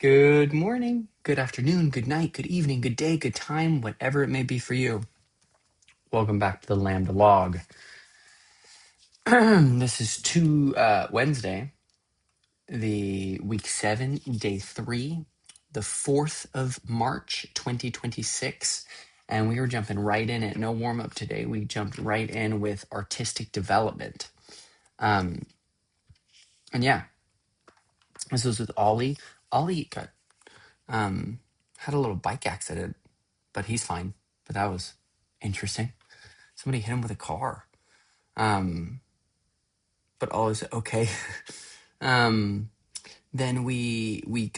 Good morning, good afternoon, good night, good evening, good day, good time, whatever it may be for you. Welcome back to the LAMDA log. This is Wednesday, the week 7, day 3, the 4th of March, 2026. And we were jumping right in it. No warm up today. We jumped right in with artistic development. And yeah, this was with Ollie. Ollie got had a little bike accident, but he's fine. But that was interesting. Somebody hit him with a car. But all is okay. um, then we're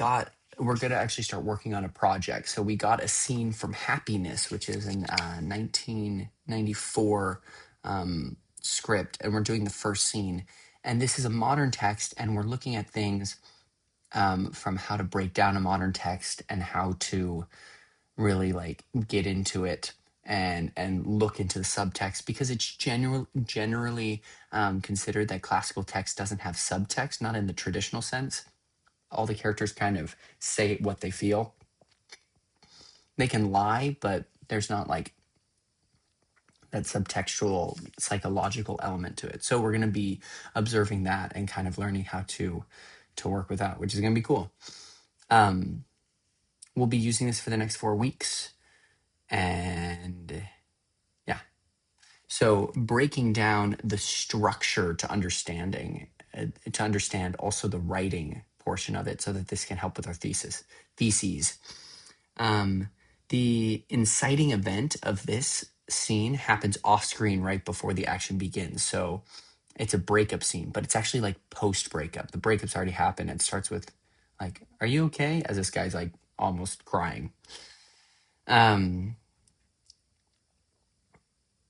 gonna actually start working on a project. So we got a scene from Happiness, which is an 1994 script, and we're doing the first scene. And this is a modern text, and we're looking at things from how to break down a modern text and how to really like get into it and look into the subtext, because it's generally considered that classical text doesn't have subtext, not in the traditional sense. All the characters kind of say what they feel. They can lie, but there's not like that subtextual psychological element to it. So we're going to be observing that and kind of learning how to work with that, which is going to be cool. We'll be using this for the next 4 weeks, and yeah. So breaking down the structure to understanding, to understand also the writing portion of it, so that this can help with our theses. The inciting event of this scene happens off screen right before the action begins. So it's a breakup scene, but it's actually like post breakup. The breakup's already happened. It starts with like, "Are you okay?" As this guy's like almost crying.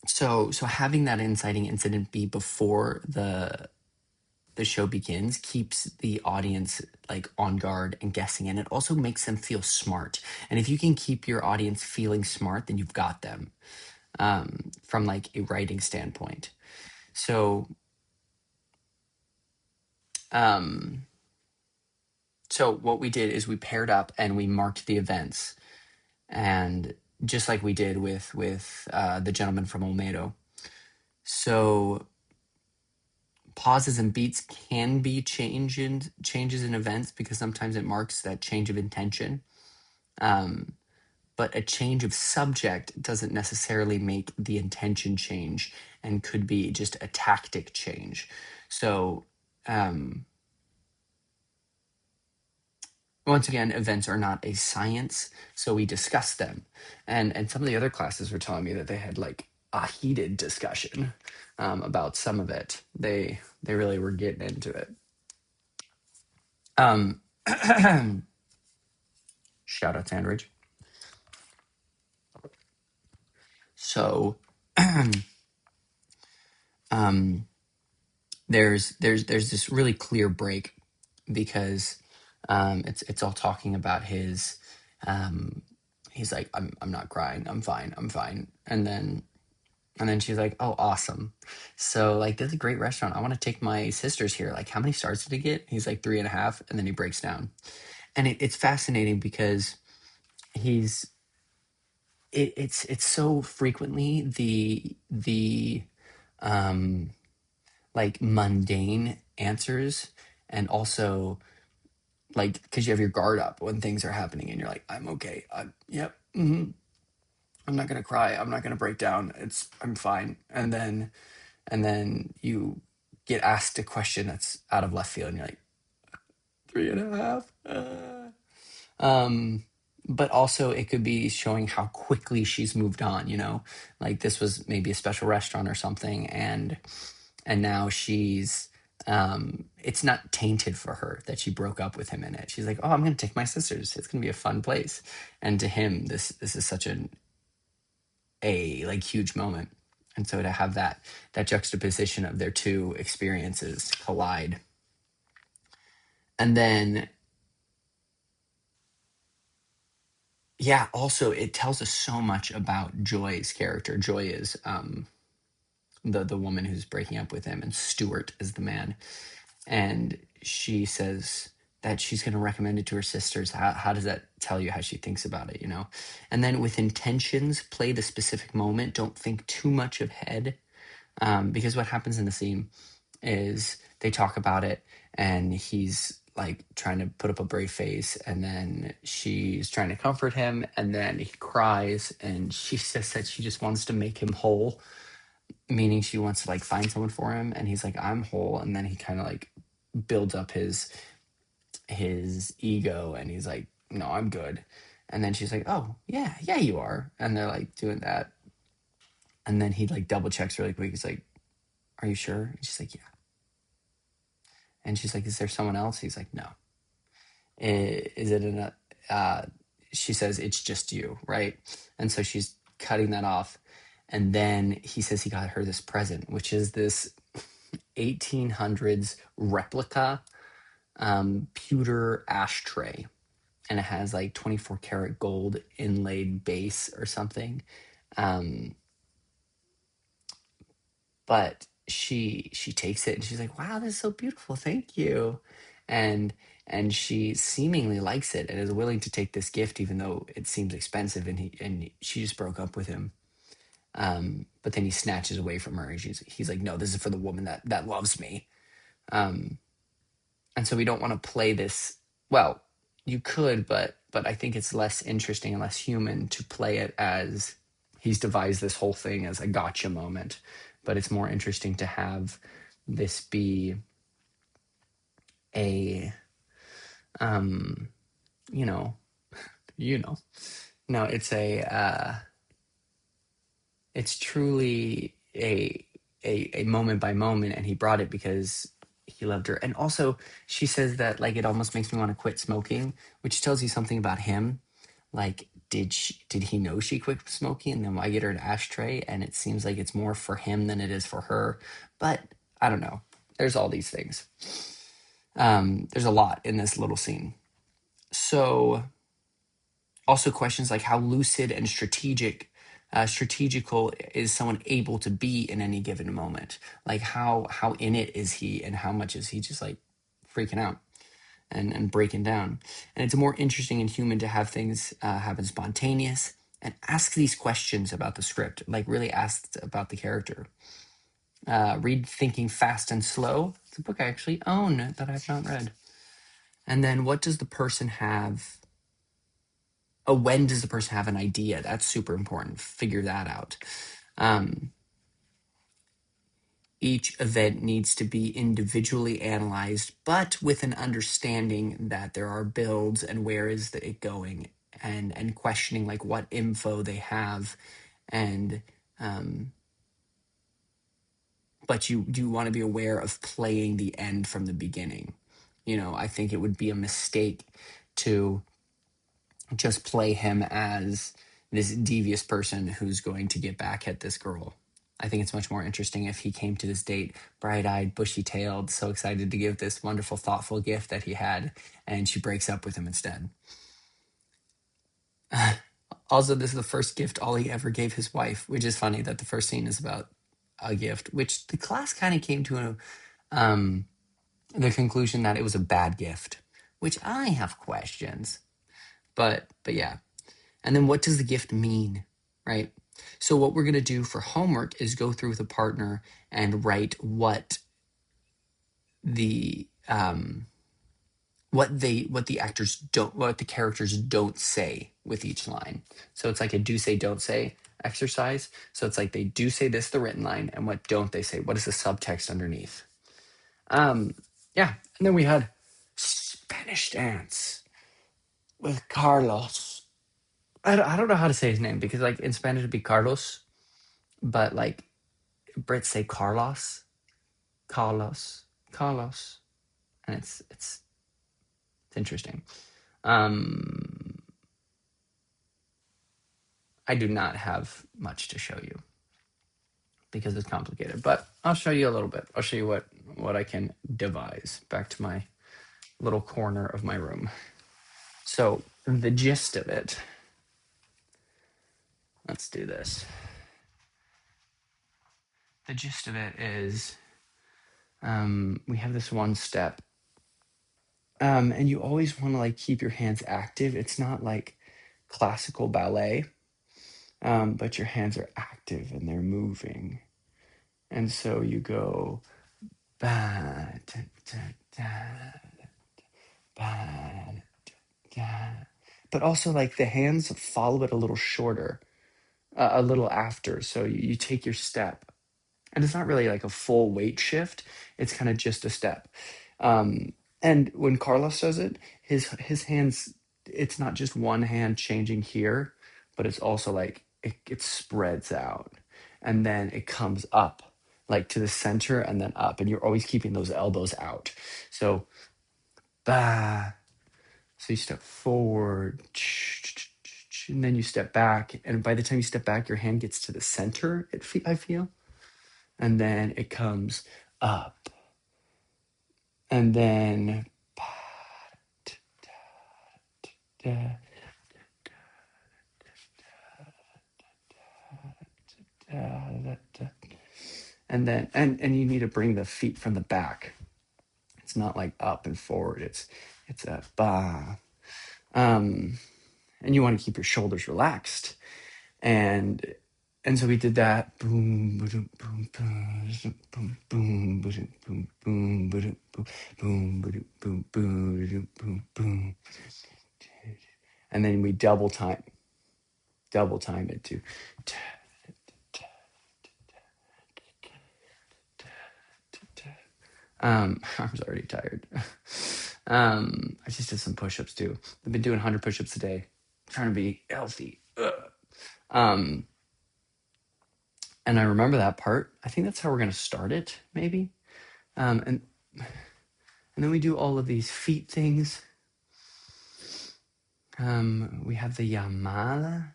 So having that inciting incident be before the show begins keeps the audience like on guard and guessing, and it also makes them feel smart. And if you can keep your audience feeling smart, then you've got them, from like a writing standpoint. So so what we did is we paired up and we marked the events, and just like we did with the gentleman from Olmedo. So pauses and beats can be changes in events, because sometimes it marks that change of intention. But a change of subject doesn't necessarily make the intention change, and could be just a tactic change. So once again, events are not a science, so we discuss them. And some of the other classes were telling me that they had like a heated discussion about some of it. They really were getting into it. Shout out Sandridge. So there's this really clear break, because it's all talking about his he's like, I'm not crying, I'm fine. And then she's like, "Oh, awesome. So like, this is a great restaurant. I want to take my sisters here. Like, how many stars did he get?" He's like 3.5, and then he breaks down. And it's fascinating because he's it's so frequently the like mundane answers, and also like, because you have your guard up when things are happening, and you're like, "I'm okay. Yep. I'm not gonna cry. I'm not gonna break down. I'm fine." And then you get asked a question that's out of left field, and you're like, 3.5. But also it could be showing how quickly she's moved on. Like, this was maybe a special restaurant or something, and now she's it's not tainted for her that she broke up with him in it. She's like, "Oh, I'm gonna take my sisters. It's gonna be a fun place." And to him, this is such a like huge moment. And so to have that juxtaposition of their two experiences collide. And then yeah, also it tells us so much about Joy's character. Joy is the woman who's breaking up with him, and Stuart is the man. And she says that she's going to recommend it to her sisters. How does that tell you how she thinks about it, you know? And then with intentions, play the specific moment. Don't think too much ahead, because what happens in the scene is they talk about it, and he's like trying to put up a brave face, and then she's trying to comfort him, and then he cries, and she says that she just wants to make him whole, meaning she wants to like find someone for him, and he's like, I'm whole, and then he kind of like builds up his ego, and he's like, no, I'm good. And then she's like, oh yeah, yeah, you are. And they're like doing that, and then he like double checks really quick. He's like, are you sure? And she's like, yeah. And she's like, is there someone else? He's like, no. Is it in a she says, it's just you, right? And so she's cutting that off, and then he says he got her this present, which is this 1800s replica pewter ashtray, and it has like 24 karat gold inlaid base or something. Um, but she takes it, and she's like, wow, this is so beautiful, thank you. And she seemingly likes it and is willing to take this gift even though it seems expensive, and she just broke up with him. But then he snatches away from her, and he's like, no, this is for the woman that loves me. um and so we don't want to play this. Well, you could, but I think it's less interesting and less human to play it as he's devised this whole thing as a gotcha moment. But it's more interesting to have this be a you know you know no, it's truly a moment by moment, and he brought it because he loved her. And also, she says that like it almost makes me want to quit smoking, which tells you something about him. Like, did he know she quit smoking, and then why get her an ashtray? And it seems like it's more for him than it is for her. But I don't know. There's all these things. There's a lot in this little scene. So also questions like how lucid and strategical is someone able to be in any given moment? Like how in it is he, and how much is he just like freaking out and breaking down? And it's more interesting and human to have things happen spontaneous, and ask these questions about the script, like really ask about the character. Read Thinking Fast and Slow. It's a book I actually own that I've not read. And then what does the person have? Oh, when does the person have an idea? That's super important. Figure that out. Um, each event needs to be individually analyzed, but with an understanding that there are builds and where is it going, and questioning like what info they have, and but you do want to be aware of playing the end from the beginning. You know, I think it would be a mistake to just play him as this devious person who's going to get back at this girl. I think it's much more interesting if he came to this date bright-eyed, bushy-tailed, so excited to give this wonderful, thoughtful gift that he had, and she breaks up with him instead. Also, this is the first gift Ollie ever gave his wife, which is funny that the first scene is about a gift, which the class kind of came to the conclusion that it was a bad gift, which I have questions. But yeah. And then what does the gift mean, right? So what we're going to do for homework is go through with a partner and write the what the actors don't, what the characters don't say with each line. So it's like a do say don't say exercise. So it's like they do say this, the written line, and what don't they say? What is the subtext underneath? Um, yeah, and then we had Spanish dance with Carlos. I don't know how to say his name, because like in Spanish it'd be Carlos, but like Brits say Carlos, and it's interesting. Um, I do not have much to show you because it's complicated, but I'll show you a little bit. I'll show you what I can devise. Back to my little corner of my room. So the gist of it. Let's do this. The gist of it is we have this one step And you always want to like keep your hands active. It's not like classical ballet, but your hands are active and they're moving. And so you go ba da, da, da, ba da. But also like the hands follow it a little shorter, a little after. So you take your step, and it's not really like a full weight shift. It's kind of just a step. Um, and when Carlos does it, his hands, it's not just one hand changing here, but it's also like it spreads out, and then it comes up like to the center and then up, and you're always keeping those elbows out. So bah. So you step forward, and then you step back, and by the time you step back, your hand gets to the center. I feel, and then it comes up, and then and then and you need to bring the feet from the back. It's not like up and forward. It's a ba. And you want to keep your shoulders relaxed, and so we did that. Boom, boom, boom, boom, boom, boom, boom, boom, boom, boom, boom, boom, boom, boom, boom, boom, and then we double time it to. I was already tired. I just did some push-ups too. I've been doing 100 push-ups a day, trying to be healthy. Ugh. Um, and I remember that part. I think that's how we're gonna start it, maybe. And then we do all of these feet things. We have the Yamala.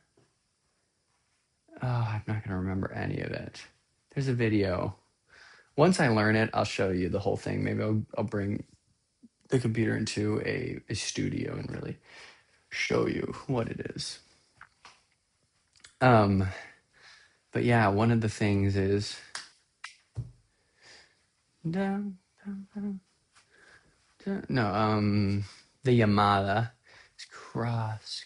Oh, I'm not gonna remember any of it. There's a video. Once I learn it, I'll show you the whole thing. Maybe I'll bring the computer into a studio and really show you what it is. But yeah, one of the things is no, the Yamada is cross.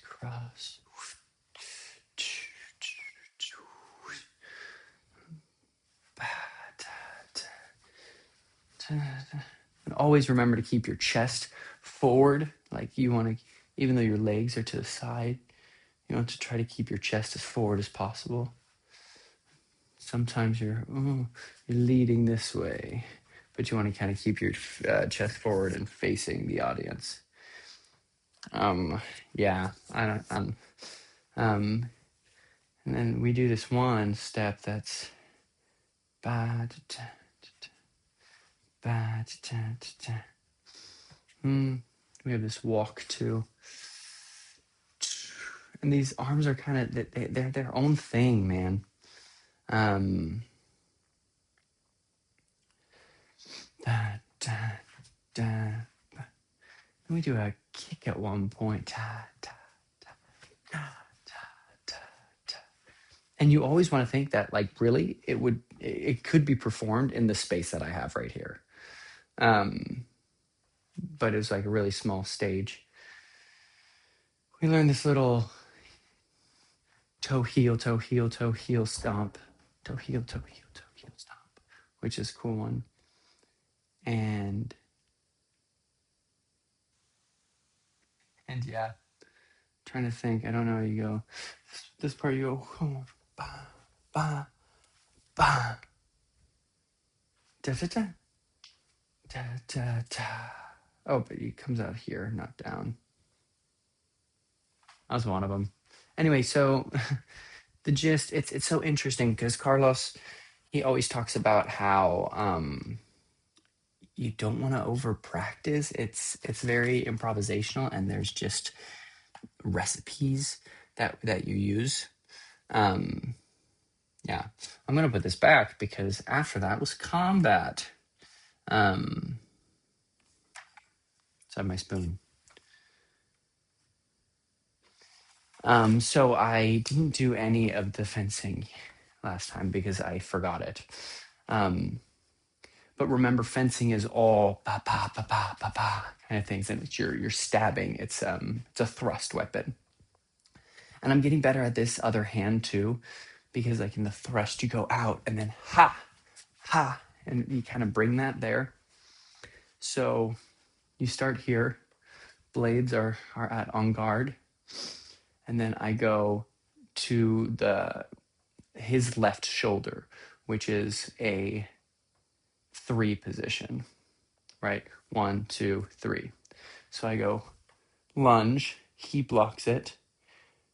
And always remember to keep your chest forward. Like you want to, even though your legs are to the side, you want to try to keep your chest as forward as possible. Sometimes you're leading this way, but you want to kind of keep your chest forward and facing the audience. Yeah, I don't. And then we do this one step that's ba da ba da. We have this walk too, and these arms are kind of they're their own thing, man. Da, da, da. And we do a kick at one point. Da, da, da, da, da, da. And you always want to think that, like, really, it could be performed in the space that I have right here. But it was like a really small stage. We learned this little toe heel stomp, toe heel stomp, which is a cool one. And yeah, trying to think. I don't know. You go this part. You go ba ba ba da da da da da da. Oh, but he comes out here, not down. That was one of them. Anyway, so the gist. It's so interesting because Carlos, he always talks about how you don't want to over practice. It's very improvisational, and there's just recipes that you use. Yeah, I'm gonna put this back because after that was combat. Let's have my spoon. So I didn't do any of the fencing last time because I forgot it. But remember, fencing is all pa pa pa pa pa pa kind of things, and it's you're stabbing. It's a thrust weapon. And I'm getting better at this other hand too, because like in the thrust, you go out and then ha, ha, and you kind of bring that there. So you start here, blades are at on guard, and then I go to his left shoulder, which is a 3 position, right? 1, 2, 3. So I go lunge, he blocks it,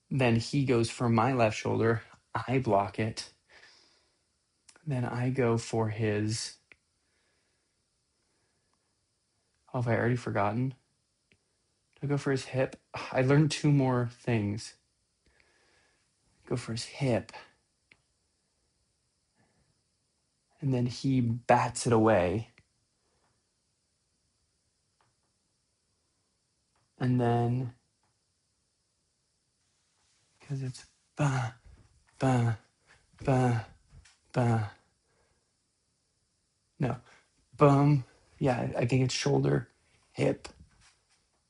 then he goes for my left shoulder, I block it, then I go for his. Oh, have I already forgotten? Do I go for his hip? I learned 2 more things. Go for his hip. And then he bats it away. And then, because it's ba, ba, ba, ba. No, bum. Yeah, I think it's shoulder, hip.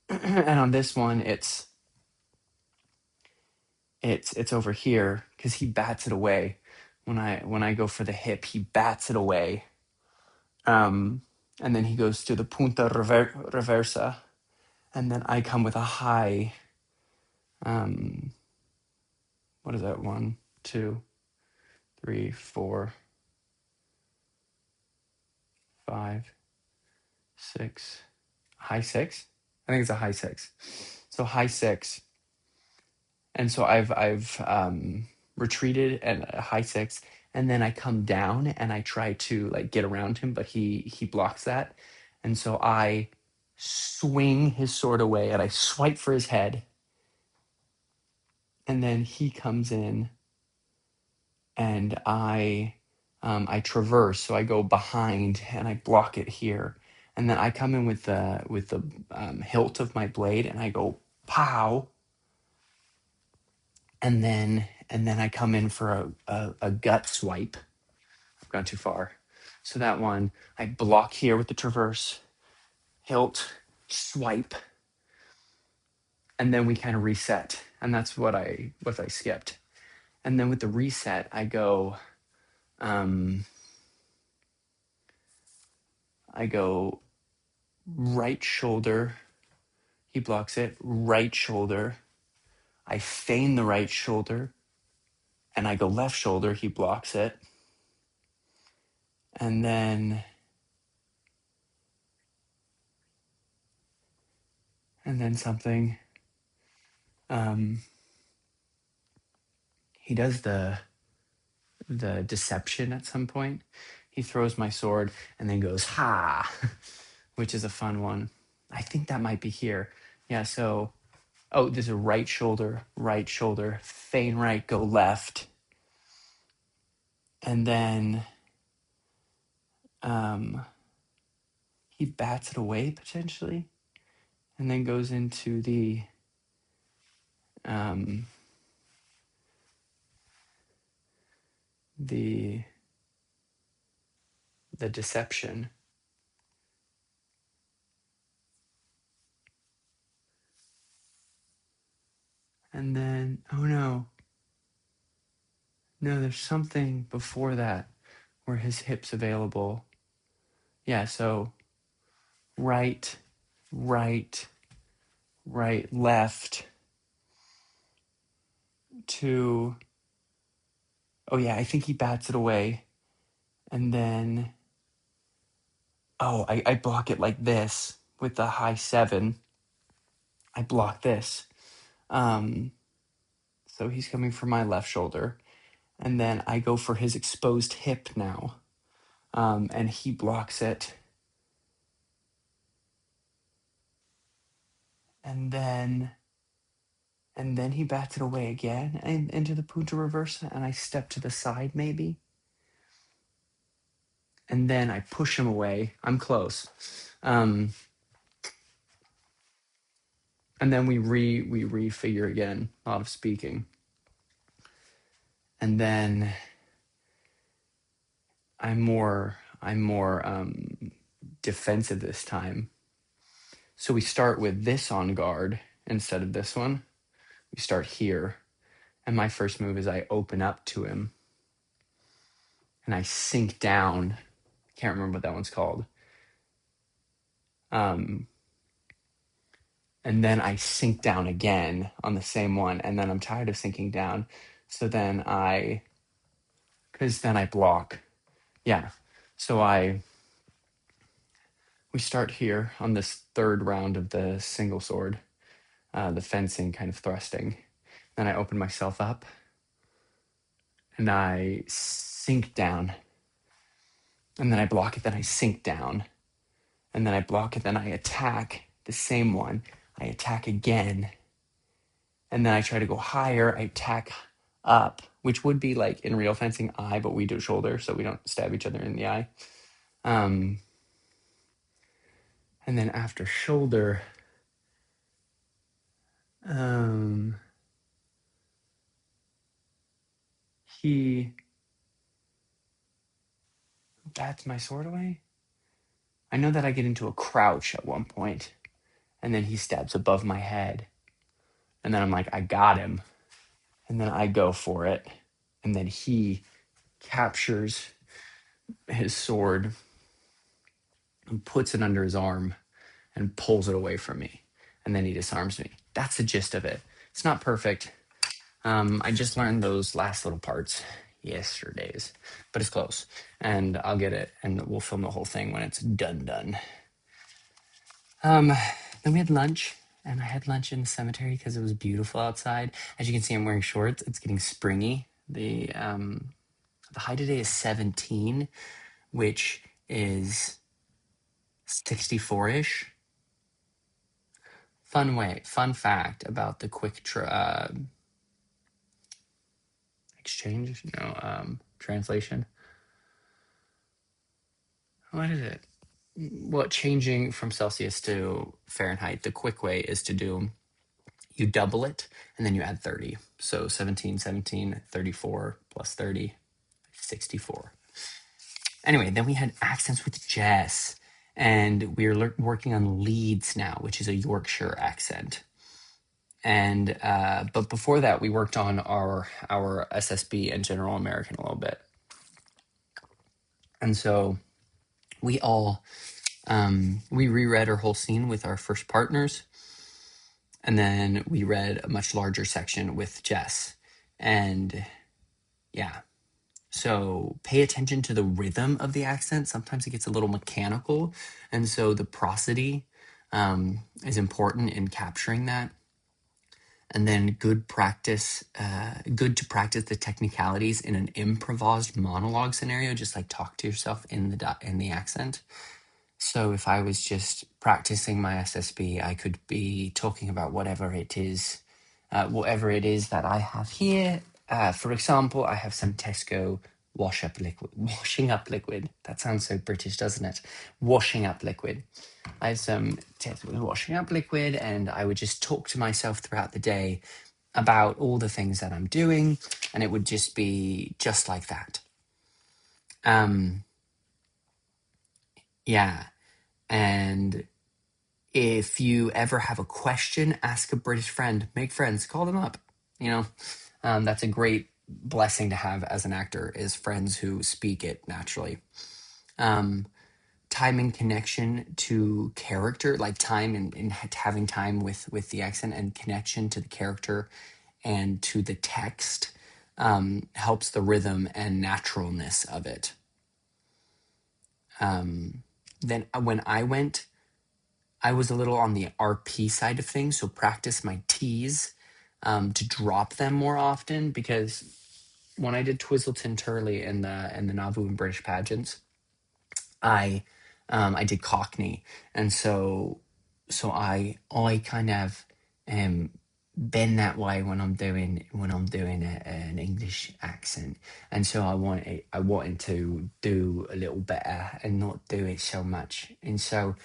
And on this one, it's over here because he bats it away. When I go for the hip, he bats it away. And then he goes to the punta reversa, and then I come with a high. What is that? 1, 2, 3, 4, 5, 6. High 6. I think it's a high 6. So high 6, and so I've retreated and a high 6, and then I come down and I try to like get around him, but he blocks that, and so I swing his sword away and I swipe for his head, and then he comes in, and I traverse, so I go behind and I block it here, and then I come in with the hilt of my blade and I go pow, and then I come in for a gut swipe. I've gone too far. So that one, I block here with the traverse, hilt, swipe, and then we kind of reset. And that's what I skipped. And then with the reset, I go right shoulder, he blocks it, right shoulder. I feign the right shoulder, and I go left shoulder, he blocks it. And then something. He does the deception at some point. He throws my sword and then goes ha, which is a fun one. I think that might be here. Yeah. So, there's a right shoulder, feign right, go left, and then he bats it away potentially, and then goes into the deception. And then, oh no, there's something before that where his hip's available. Yeah, so right, left to, oh yeah, I think he bats it away. And then, I block it like this with the high 7. I block this. So he's coming for my left shoulder. And then I go for his exposed hip now. And he blocks it. And then he bats it away again and into the punta reversa, and I step to the side maybe. And then I push him away. I'm close. And then we refigure again. A lot of speaking. And then I'm more I'm more defensive this time. So we start with this on guard instead of this one. We start here. And my first move is I open up to him and I sink down. I can't remember what that one's called. And then I sink down again on the same one. And then I'm tired of sinking down. So then because then I block. Yeah. So we start here on this third round of the single sword, the fencing kind of thrusting. Then I open myself up and I sink down. And then I block it, then I sink down. And then I block it, then I attack the same one. I attack again. And then I try to go higher. I attack up, which would be like in real fencing eye, but we do shoulder, so we don't stab each other in the eye. And then after shoulder, he bats my sword away. I know that I get into a crouch at one point, and then he stabs above my head. And then I'm like, I got him. And then I go for it. And then he captures his sword and puts it under his arm and pulls it away from me. And then he disarms me. That's the gist of it. It's not perfect. I just learned those last little parts yesterdays, but it's close. And I'll get it, and we'll film the whole thing when it's done. Then we had lunch, and I had lunch in the cemetery because it was beautiful outside. As you can see, I'm wearing shorts. It's getting springy. The high today is 17, which is 64-ish. Fun fact about the quick exchange, translation. What is it? Well, changing from Celsius to Fahrenheit, the quick way is to you double it and then you add 30. So 17, 34 plus 30, 64. Anyway, then we had accents with Jess, and we're working on Leeds now, which is a Yorkshire accent. And but before that, we worked on our SSB and General American a little bit. And so we all we reread our whole scene with our first partners, and then we read a much larger section with Jess. And yeah, so pay attention to the rhythm of the accent. Sometimes it gets a little mechanical, and so the prosody is important in capturing that. And then good to practice the technicalities in an improvised monologue scenario. Just like talk to yourself in the accent. So if I was just practicing my SSB, I could be talking about whatever it is that I have here. For example, I have some Tesco washing up liquid. That sounds so British, doesn't it? Washing up liquid. I have some Tesco washing up liquid, and I would just talk to myself throughout the day about all the things that I'm doing, and it would just be just like that. Yeah. And if you ever have a question, ask a British friend, make friends, call them up. That's a great blessing to have as an actor, is friends who speak it naturally. Time and connection to character, like time and having time with the accent and connection to the character and to the text helps the rhythm and naturalness of it. Then when I went, I was a little on the RP side of things, so practice my T's to drop them more often, because when I did Twizzleton Turley in the Nauvoo and British pageants, I did Cockney, and so I kind of been that way when I'm doing an English accent, and so I wanted to do a little better and not do it so much, and so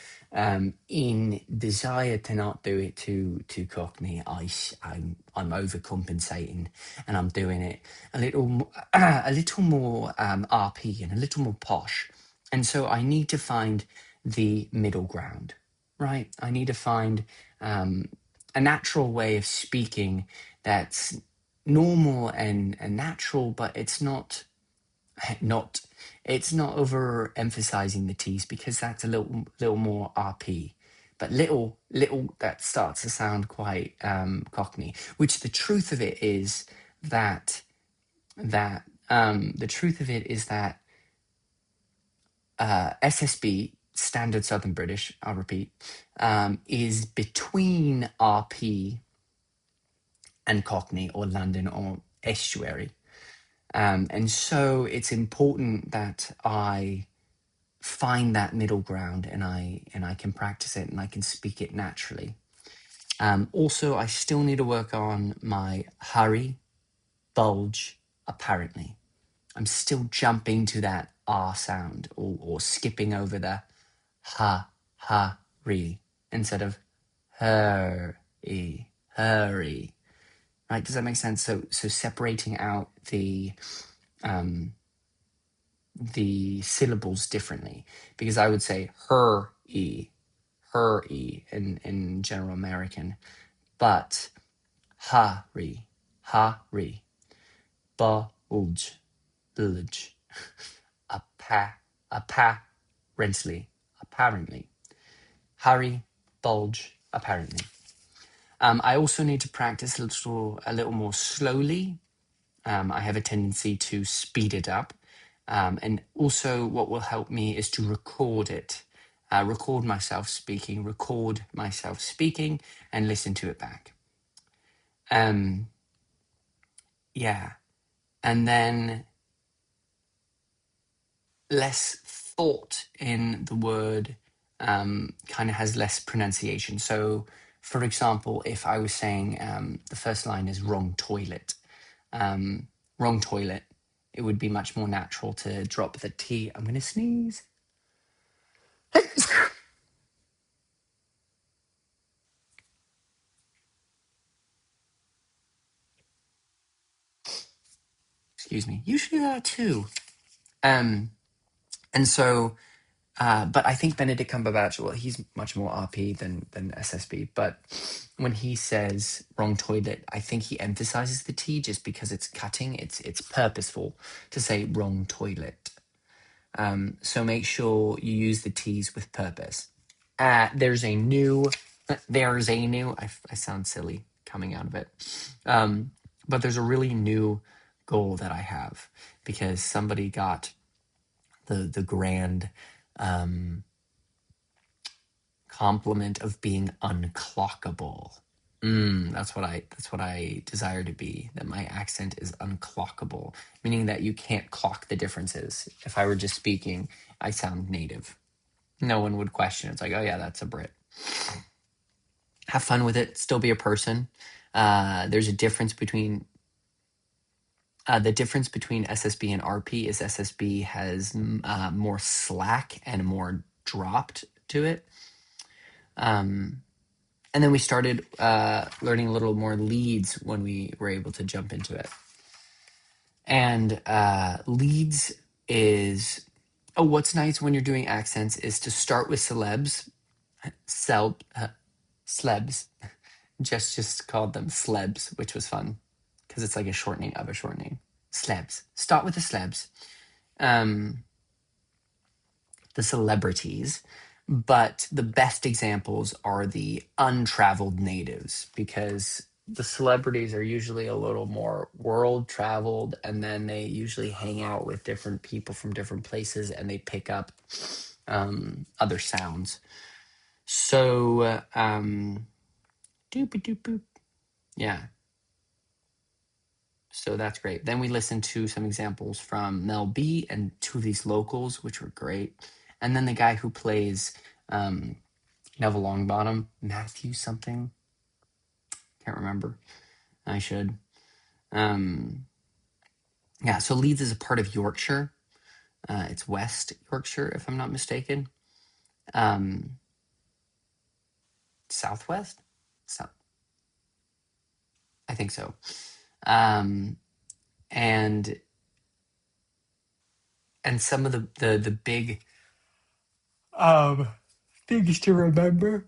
in desire to not do it too Cockney, I'm overcompensating, and I'm doing it a little more RP and a little more posh. And so I need to find the middle ground, right? I need to find um, a natural way of speaking that's normal and natural, but it's not it's not overemphasizing the T's, because that's a little more RP. But little, that starts to sound quite Cockney. Which the truth of it is that the truth of it is that SSB, Standard Southern British, I'll repeat, is between RP and Cockney or London or estuary. And so it's important that I find that middle ground, and I can practice it and I can speak it naturally. Also, I still need to work on my hurry, bulge, apparently. I'm still jumping to that R sound, or skipping over the hurry instead of hurry. Right? Does that make sense? So separating out the syllables differently, because I would say her e in general American, but hurry, bulge, bulge, apparently, hurry, bulge, apparently. I also need to practice a little more slowly. I have a tendency to speed it up. And also, what will help me is to record it, record myself speaking, and listen to it back. Um, yeah. And then less thought in the word kind of has less pronunciation. So, for example, if I was saying the first line is wrong toilet, um, wrong toilet, it would be much more natural to drop the T. I'm going to sneeze. Excuse me. Usually there are two. Um, and so, but I think Benedict Cumberbatch, well, he's much more RP than SSB. But when he says wrong toilet, I think he emphasizes the T just because it's cutting. It's purposeful to say wrong toilet. So make sure you use the T's with purpose. There's a new, I sound silly coming out of it. But there's a really new goal that I have, because somebody got the grand compliment of being unclockable. That's what I desire to be. That my accent is unclockable, meaning that you can't clock the differences. If I were just speaking, I sound native. No one would question. It's like, oh yeah, that's a Brit. Have fun with it. Still be a person. There's a difference between the difference between SSB and RP is SSB has more slack and more dropped to it. And then we started learning a little more leads when we were able to jump into it. And leads is, what's nice when you're doing accents is to start with celebs, slebs. Just called them slebs, which was fun because it's like a shortening of a shortening. Slebs. Start with the slebs, the celebrities, but the best examples are the untraveled natives, because the celebrities are usually a little more world traveled, and then they usually hang out with different people from different places and they pick up other sounds. So, doop doop boop. Yeah. So that's great. Then we listened to some examples from Mel B and two of these locals, which were great. And then the guy who plays Neville Longbottom, Matthew something, can't remember. I should. Yeah, so Leeds is a part of Yorkshire. It's West Yorkshire, if I'm not mistaken. Southwest? So, I think so. And some of the big Um, things to remember.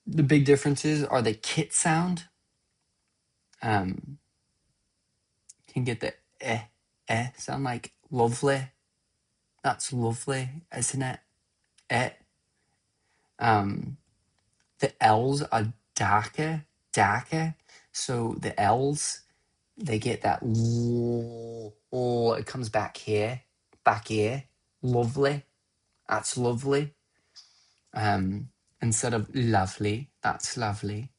The big differences are the kit sound. Um, can get the sound like lovely. That's lovely, isn't it? Eh. Um, the L's are darker. So the L's, they get that it comes back here. Lovely. That's lovely. Um, instead of lovely, that's lovely.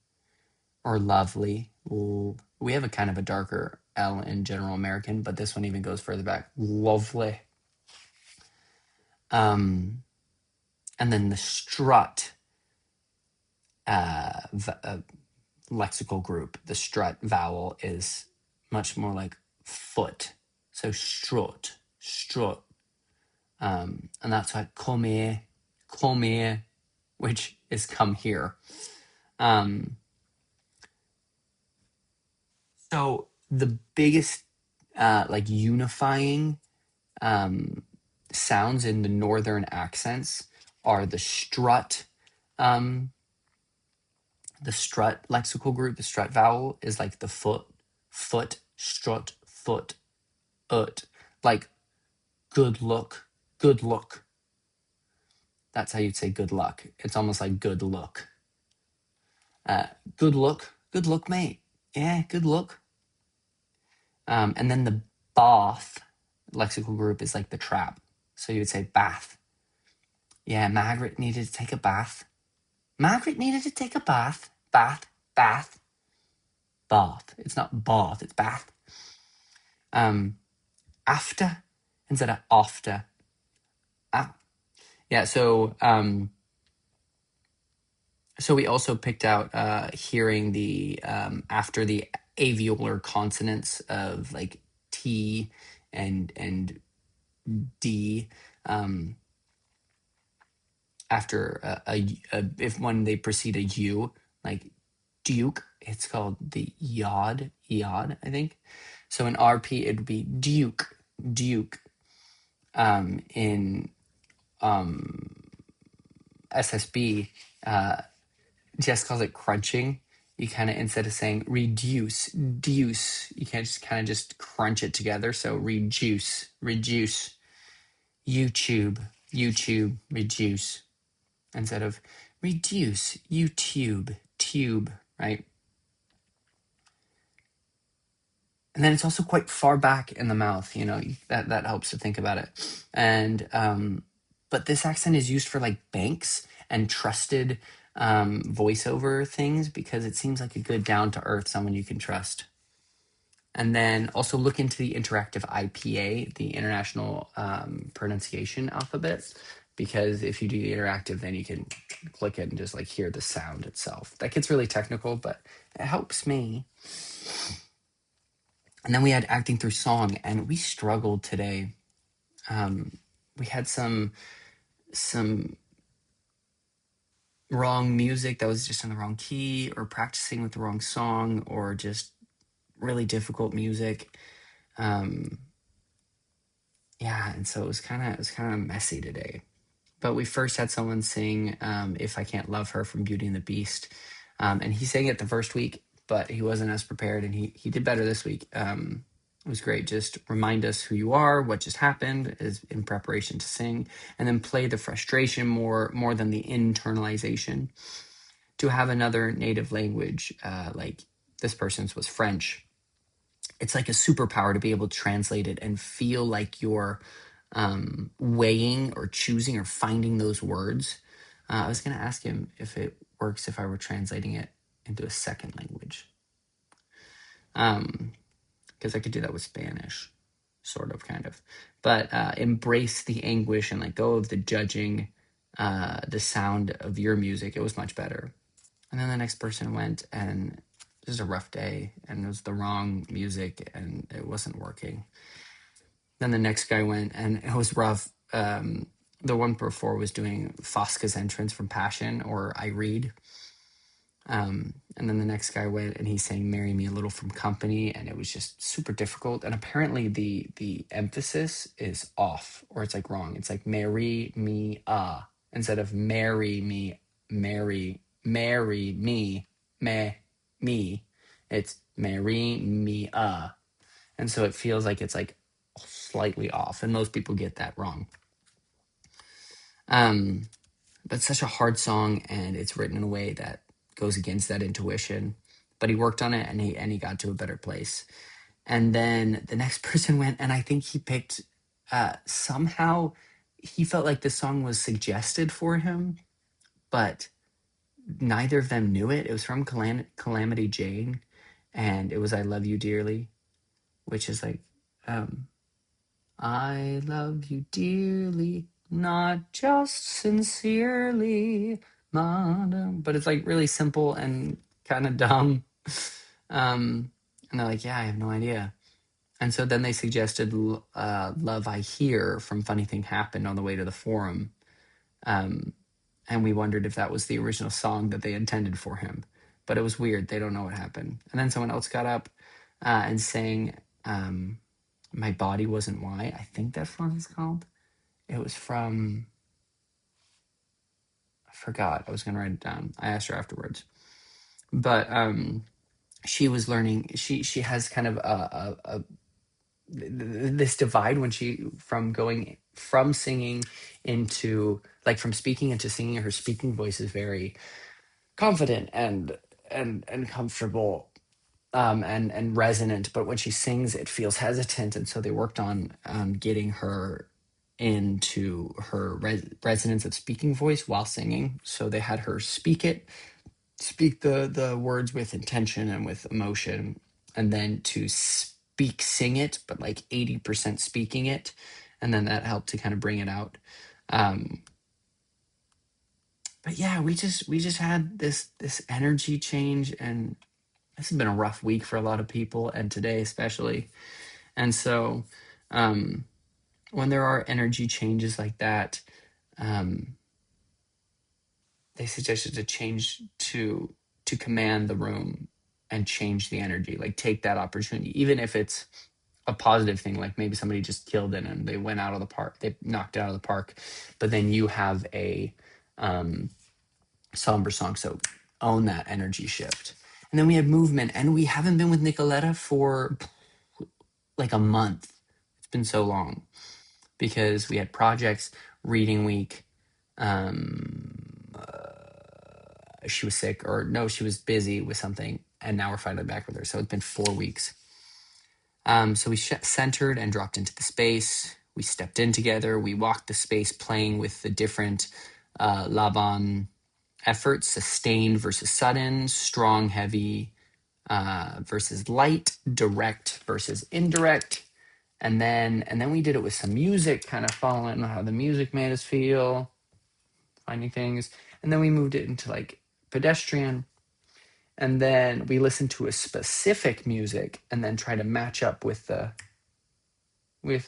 Or lovely. We have a kind of a darker L in General American, but this one even goes further back. Lovely. And then the strut lexical group, the strut vowel is much more like foot. So strut. And that's like come here, which is come here. So the biggest like unifying sounds in the northern accents are the strut lexical group. The strut vowel is like the foot, strut, foot, ut, like good look. That's how you'd say good luck. It's almost like good look. Good look, mate. Yeah, good look. And then the bath lexical group is like the trap. So you would say bath. Yeah, Margaret needed to take a bath. Margaret needed to take a bath. Bath. It's not bath, it's bath. After instead of after. Yeah, so we also picked out hearing the after the alveolar consonants of like T and D, after if when they precede a U, like Duke, it's called the yod, I think. So in RP, it would be Duke. In SSB, Jess calls it crunching. You kind of, instead of saying reduce, deuce, you can't just kind of just crunch it together. So reduce, YouTube, reduce, instead of reduce, YouTube, tube, right? And then it's also quite far back in the mouth, that helps to think about it. And but this accent is used for like banks and trusted voiceover things, because it seems like a good down to earth someone you can trust. And then also look into the interactive IPA, the International Pronunciation Alphabet, because if you do the interactive, then you can click it and just like hear the sound itself. That gets really technical, but it helps me. And then we had acting through song, and we struggled today. We had some wrong music that was just in the wrong key, or practicing with the wrong song, or just really difficult music. Yeah, and so it was kind of messy today. But we first had someone sing "If I Can't Love Her" from Beauty and the Beast, and he sang it the first week, but he wasn't as prepared, and he did better this week. It was great. Just remind us who you are, what just happened, is in preparation to sing, and then play the frustration more than the internalization. To have another native language, like this person's was French, it's like a superpower to be able to translate it and feel like you're weighing or choosing or finding those words. I was going to ask him if it works if I were translating it into a second language, because I could do that with Spanish, sort of, kind of. But embrace the anguish and let go of the judging the sound of your music. It was much better. And then the next person went, and it was a rough day, and it was the wrong music, and it wasn't working. Then the next guy went, and it was rough. The one before was doing Fosca's entrance from Passion, or I Read. And then the next guy went, and he sang "Marry Me a Little" from Company, and it was just super difficult. And apparently the emphasis is off, or it's like wrong. It's like "marry me a." instead of marry me, me. It's marry me, and so it feels like it's like slightly off, and most people get that wrong. Um, but it's such a hard song, and it's written in a way that goes against that intuition. But he worked on it, and he got to a better place. And then the next person went, and I think he picked. Somehow, he felt like the song was suggested for him, but neither of them knew it. It was from Calamity Jane, and it was "I Love You Dearly," which is like, um, I love you dearly, not just sincerely, madam. But it's like really simple and kind of dumb. And they're like, yeah, I have no idea. And so then they suggested Love I Hear from Funny Thing Happened on the way to the forum. Um, and we wondered if that was the original song that they intended for him. But it was weird. They don't know what happened. And then someone else got up and sang My Body Wasn't Why. I think that's what it's called. It was from, I forgot. I was going to write it down. I asked her afterwards. But she was learning, she has kind of this divide when she, from going from singing into, like from speaking into singing. Her speaking voice is very confident and comfortable, and resonant, but when she sings it feels hesitant, and so they worked on getting her into her resonance of speaking voice while singing. So they had her speak the words with intention and with emotion, and then to sing it, but like 80% speaking it, and then that helped to kind of bring it out. um but yeah, we just had this energy change, and this has been a rough week for a lot of people, and today especially. And so um when there are energy changes like that, um they suggested to change to command the room and change the energy, like take that opportunity, even if it's a positive thing, like maybe somebody just killed it and they went out of the park, they knocked it out of the park, but then you have a um somber song. So own that energy shift. And then we had movement, and we haven't been with Nicoletta for like a month. It's been so long because we had projects, reading week. She was sick, or no, she was busy with something, and now we're finally back with her. So it's been 4 weeks. So we centered and dropped into the space. We stepped in together. We walked the space, playing with the different Laban efforts: sustained versus sudden, strong, heavy versus light, direct versus indirect. And then we did it with some music, kind of following how the music made us feel, finding things. And then we moved it into like pedestrian. And then we listened to a specific music and then try to match up with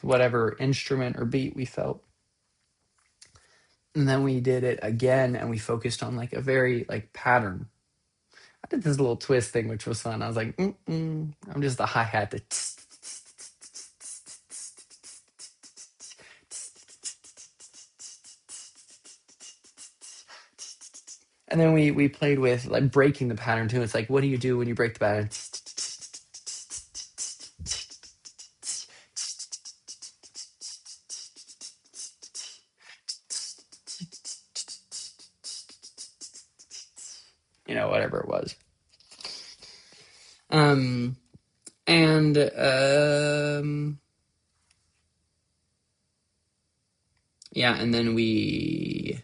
whatever instrument or beat we felt. And then we did it again, and we focused on like a very like pattern. I did this little twist thing, which was fun. I was like, I'm just the hi-hat, and then we played with like breaking the pattern too. It's like, what do you do when you break the pattern? Whatever it was. And yeah, and then we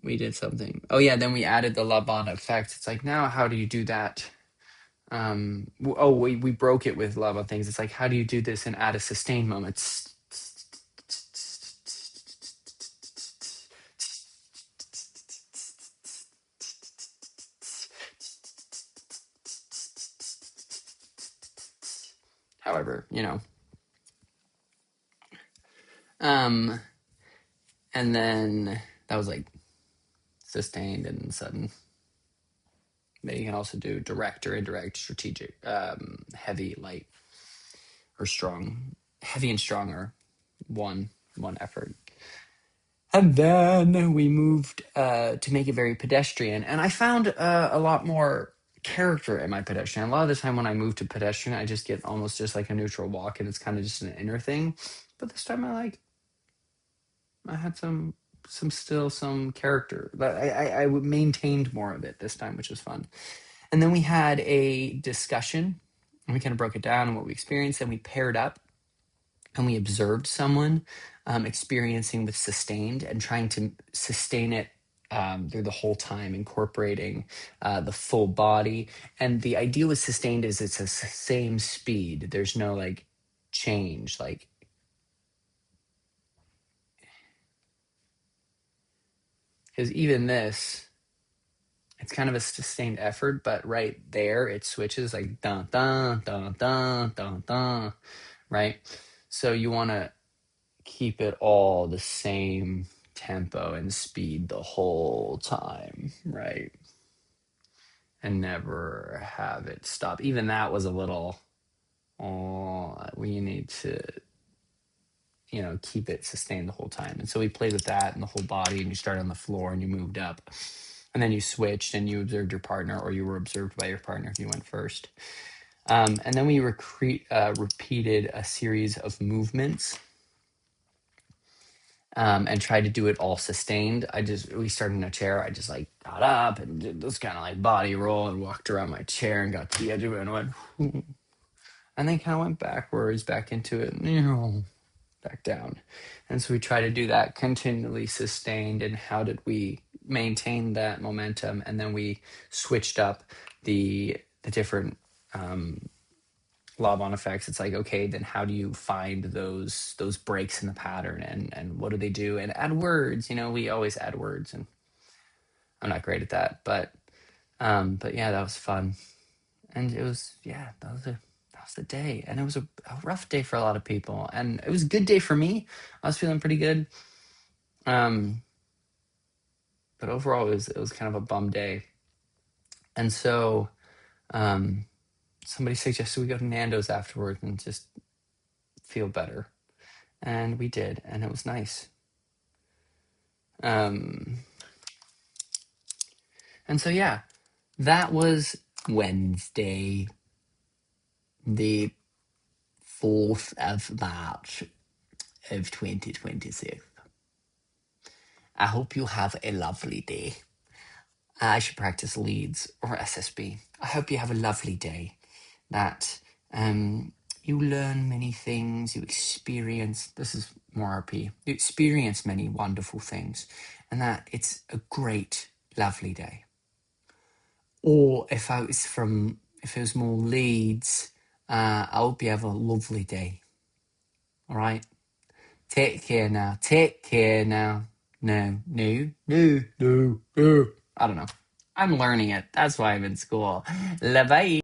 did something. Oh yeah, then we added the Laban effect. It's like, now how do you do that? We broke it with Laban things. It's like, how do you do this and add a sustained moment? However, Um, and then that was like sustained and sudden. But you can also do direct or indirect, strategic, heavy, light, or strong. Heavy and strong are one effort. And then we moved to make it very pedestrian. And I found a lot more character in my pedestrian. A lot of the time when I move to pedestrian, I just get almost just like a neutral walk and it's kind of just an inner thing. But this time I had some character. But I maintained more of it this time, which was fun. And then we had a discussion and we kind of broke it down and what we experienced. And we paired up and we observed someone experiencing with sustained and trying to sustain it through the whole time, incorporating the full body. And the idea with sustained is it's the same speed. There's no like change. Like, because even this, it's kind of a sustained effort, but right there it switches like dun dun dun dun dun dun, right? So you want to keep it all the same tempo and speed the whole time, right? And never have it stop. Even that was a little, oh, we need to, keep it sustained the whole time. And so we played with that and the whole body, and you started on the floor and you moved up. And then you switched and you observed your partner, or you were observed by your partner if you went first. And then we repeated a series of movements and tried to do it all sustained. We started in a chair. I just like got up and did this kind of like body roll and walked around my chair and got to the edge of it and went, and then kind of went backwards, back into it, back down. And so we try to do that continually sustained. And how did we maintain that momentum? And then we switched up the different lob-on effects. It's like, okay, then how do you find those breaks in the pattern, and what do they do? And add words. We always add words, and I'm not great at that, but yeah, that was fun. And it was, yeah, that was the day. And it was a rough day for a lot of people, and it was a good day for me. I was feeling pretty good. But overall it was kind of a bum day. And so somebody suggested we go to Nando's afterwards and just feel better. And we did, and it was nice. And so, yeah, that was Wednesday, the 4th of March of 2026. I hope you have a lovely day. I should practice Leeds or SSB. I hope you have a lovely day, that you learn many things, you experience, this is more RP, you experience many wonderful things, and that it's a great, lovely day. Or if it was more Leeds, I hope you have a lovely day. All right? Take care now. Take care now. No. I don't know. I'm learning it. That's why I'm in school. Bye.